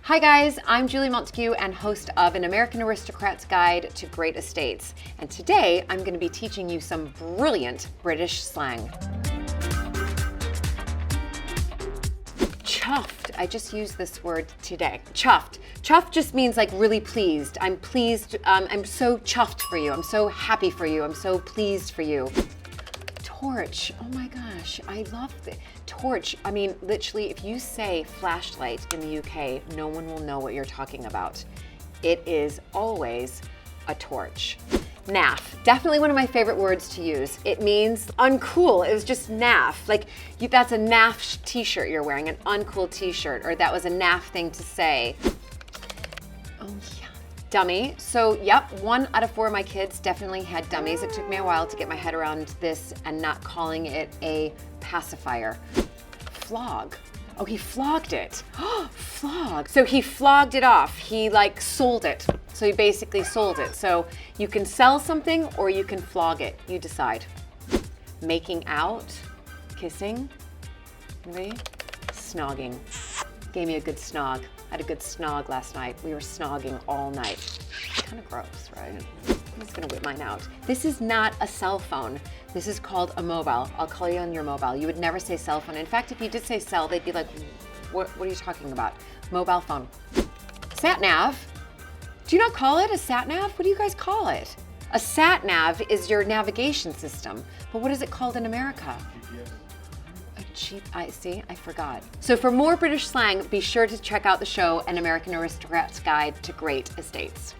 Hi guys, I'm Julie Montague and host of An American Aristocrat's Guide to Great Estates. And today I'm going to be teaching you some brilliant British slang. Chuffed, I just used this word today. Chuffed. Chuffed just means like really pleased. I'm pleased, I'm so chuffed for you. I'm so happy for you. I'm so pleased for you. Torch, oh my gosh, I love the torch. I mean, literally, if you say flashlight in the UK, no one will know what you're talking about. It is always a torch. Naff, definitely one of my favorite words to use. It means uncool. It was just naff. Like, that's a naff t-shirt you're wearing, an uncool t-shirt, or that was a naff thing to say. Oh yeah. Dummy. So yep, 1 out of 4 of my kids definitely had dummies. It took me a while to get my head around this and not calling it a pacifier. Flog. Oh, he flogged it. Flog. So he flogged it off. He like sold it. So he basically sold it. So you can sell something or you can flog it. You decide. Making out, kissing, ready? Snogging. Gave me a good snog. I had a good snog last night. We were snogging all night. Kind of gross, right? I'm just gonna whip mine out. This is not a cell phone. This is called a mobile. I'll call you on your mobile. You would never say cell phone. In fact, if you did say cell, they'd be like, what are you talking about? Mobile phone. SATNAV. Do you not call it a SATNAV? What do you guys call it? A SATNAV is your navigation system. But what is it called in America? I forgot. So for more British slang, be sure to check out the show An American Aristocrat's Guide to Great Estates.